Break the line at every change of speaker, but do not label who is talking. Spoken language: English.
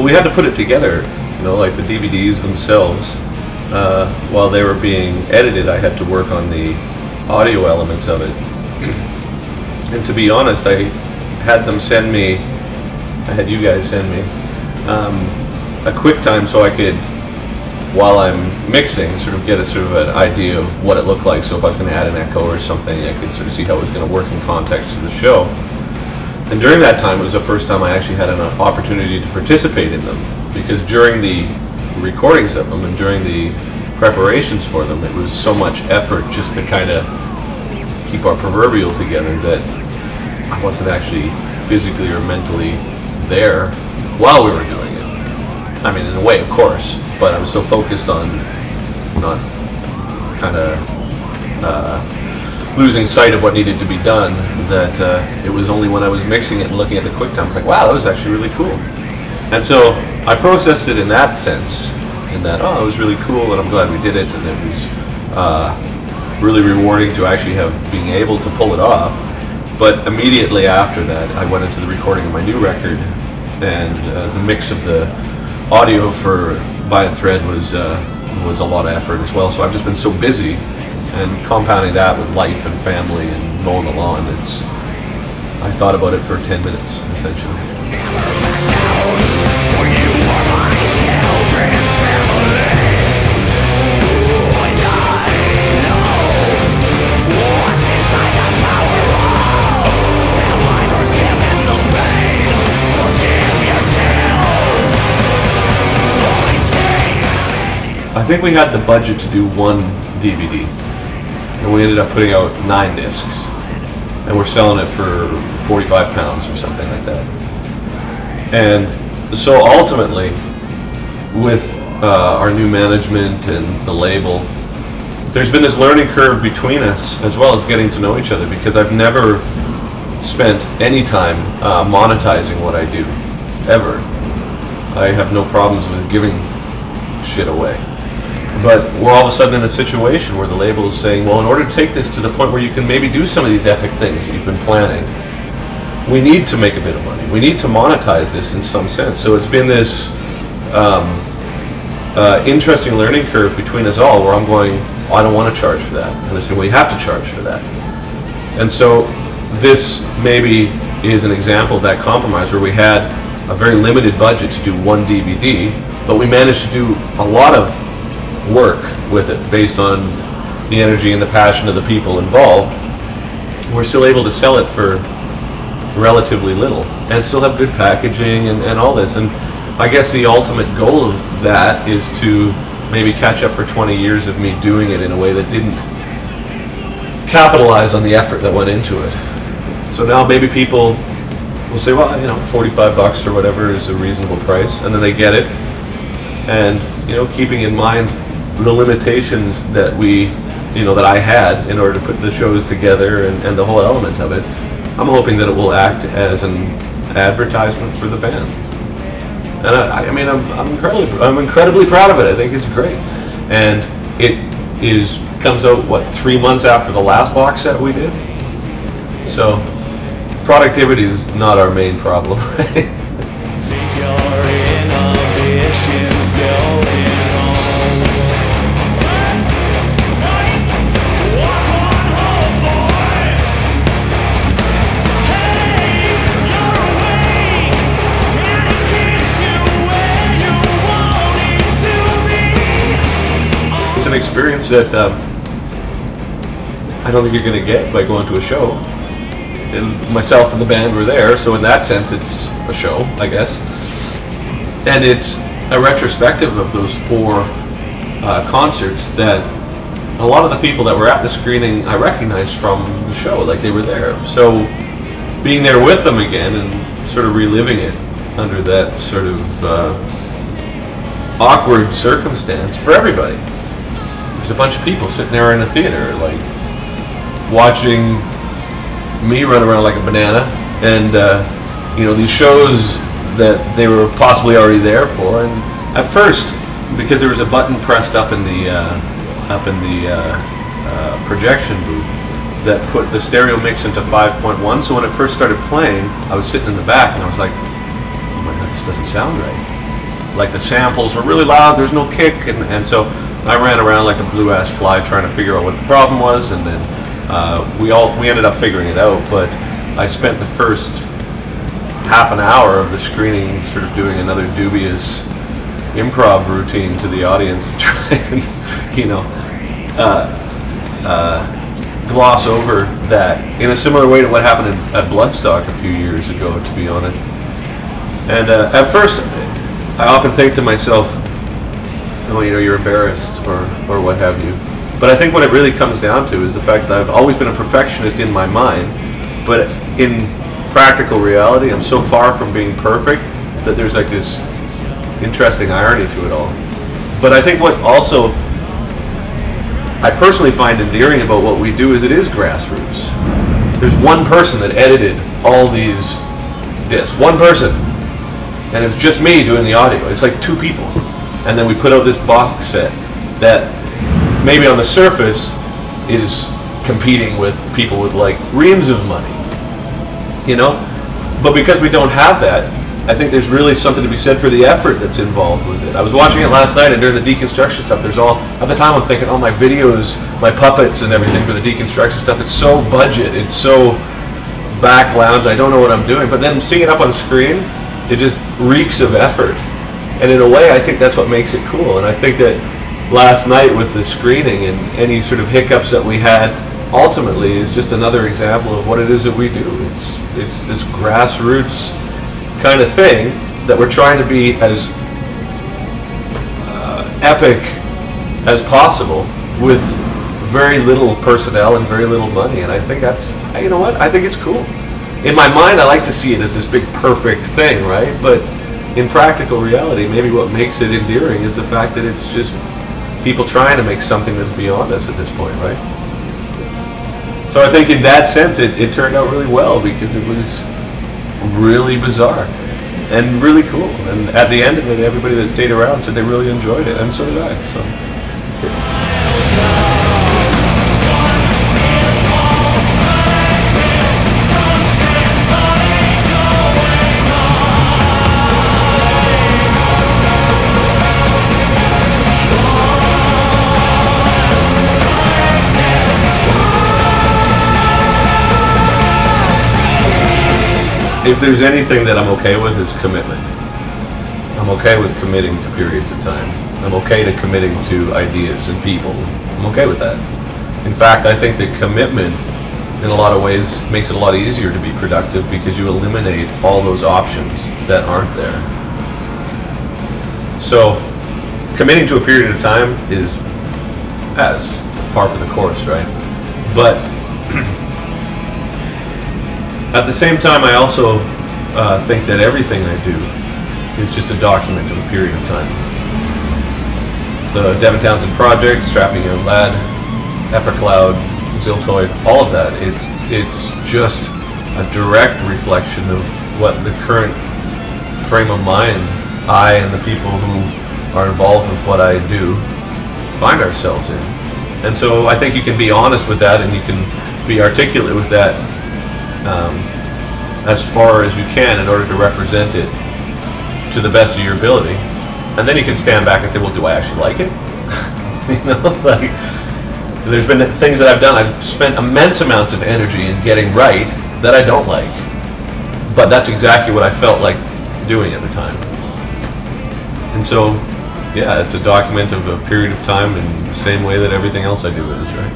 but we had to put it together, you know, like the DVDs themselves. While they were being edited, I had to work on the audio elements of it. And to be honest, I had them send me, I had you guys send me a QuickTime so I could, while I'm mixing, sort of get a sort of an idea of what it looked like. So if I was going to add an echo or something, I could sort of see how it was going to work in context to the show. And during that time, it was the first time I actually had an opportunity to participate in them, because during the recordings of them and during the preparations for them, it was so much effort just to kind of keep our proverbial together that I wasn't actually physically or mentally there while we were doing it. I mean, in a way, of course, but I was so focused on not kind of losing sight of what needed to be done that it was only when I was mixing it and looking at the QuickTime, I was like, wow, that was actually really cool. And so I processed it in that sense, in that, oh, it was really cool, and I'm glad we did it, and it was really rewarding to actually have being able to pull it off. But immediately after that, I went into the recording of my new record, and the mix of the audio for By a Thread was a lot of effort as well. So I've just been so busy, and compounding that with life and family and mowing the lawn, I thought about it for 10 minutes, essentially. I think we had the budget to do one DVD, and we ended up putting out 9 discs, and we're selling it for 45 pounds or something like that. And so ultimately, with our new management and the label, there's been this learning curve between us as well as getting to know each other, because I've never spent any time monetizing what I do, ever. I have no problems with giving shit away. But we're all of a sudden in a situation where the label is saying, well, in order to take this to the point where you can maybe do some of these epic things that you've been planning, we need to make a bit of money. We need to monetize this in some sense. So it's been this interesting learning curve between us all, where I'm going, oh, I don't want to charge for that. And they're saying, well, you have to charge for that. And so this maybe is an example of that compromise, where we had a very limited budget to do one DVD, but we managed to do a lot of work with it based on the energy and the passion of the people involved. We're still able to sell it for relatively little and still have good packaging and all this. And I guess the ultimate goal of that is to maybe catch up for 20 years of me doing it in a way that didn't capitalize on the effort that went into it. So now maybe people will say, well, you know, 45 bucks or whatever is a reasonable price, and then they get it. And, you know, keeping in mind the limitations that that I had in order to put the shows together and the whole element of it, I'm hoping that it will act as an advertisement for the band. And I mean, I'm incredibly proud of it. I think it's great. And it comes out, what, 3 months after the last box set we did? So productivity is not our main problem, right? It's an experience that I don't think you're going to get by going to a show. And myself and the band were there, so in that sense it's a show, I guess. And it's a retrospective of those 4 concerts that a lot of the people that were at the screening I recognized from the show, like they were there. So being there with them again and sort of reliving it under that sort of awkward circumstance for everybody. There's a bunch of people sitting there in a theater, like watching me run around like a banana, and these shows that they were possibly already there for. And at first, because there was a button pressed up in the projection booth that put the stereo mix into 5.1, so when it first started playing, I was sitting in the back and I was like, oh my god, this doesn't sound right. like the samples were really loud, there's no kick, and so I ran around like a blue-ass fly trying to figure out what the problem was, and then we ended up figuring it out, but I spent the first half an hour of the screening sort of doing another dubious improv routine to the audience to try and, you know, gloss over that in a similar way to what happened at Bloodstock a few years ago, to be honest. And at first, I often think to myself, oh, you know, you're embarrassed or what have you. But I think what it really comes down to is the fact that I've always been a perfectionist in my mind, but in practical reality, I'm so far from being perfect that there's like this interesting irony to it all. But I think what also I personally find endearing about what we do is it is grassroots. There's one person that edited all these discs, one person, and it's just me doing the audio. It's like two people, and then we put out this box set that maybe on the surface is competing with people with like reams of money, you know, but because we don't have that, I think there's really something to be said for the effort that's involved with it. I was watching it last night, and during the deconstruction stuff, there's all, at the time I'm thinking, oh, my videos, my puppets and everything for the deconstruction stuff, it's so budget, it's so back lounge, I don't know what I'm doing, but then seeing it up on screen, it just reeks of effort. And in a way, I think that's what makes it cool. And I think that last night with the screening and any sort of hiccups that we had, ultimately is just another example of what it is that we do. It's this grassroots kind of thing that we're trying to be as epic as possible with very little personnel and very little money. And I think that's, you know what, I think it's cool. In my mind, I like to see it as this big perfect thing, right? But in practical reality, maybe what makes it endearing is the fact that it's just people trying to make something that's beyond us at this point, right? So I think in that sense, it turned out really well because it was really bizarre and really cool. And at the end of it, everybody that stayed around said they really enjoyed it, and so did I. So. If there's anything that I'm okay with, it's commitment. I'm okay with committing to periods of time. I'm okay to committing to ideas and people. I'm okay with that. In fact, I think that commitment, in a lot of ways, makes it a lot easier to be productive because you eliminate all those options that aren't there. So, committing to a period of time is as par for the course, right? But at the same time, I also think that everything I do is just a document of a period of time. The Devin Townsend project, Strapping Young Lad, Epicloud, Ziltoid, all of that, it's just a direct reflection of what the current frame of mind I and the people who are involved with what I do find ourselves in. And so I think you can be honest with that, and you can be articulate with that as far as you can in order to represent it to the best of your ability. And then you can stand back and say, well, do I actually like it? You know, like, there's been things that I've done, I've spent immense amounts of energy in getting right that I don't like. But that's exactly what I felt like doing at the time. And so, yeah, it's a document of a period of time in the same way that everything else I do is, right?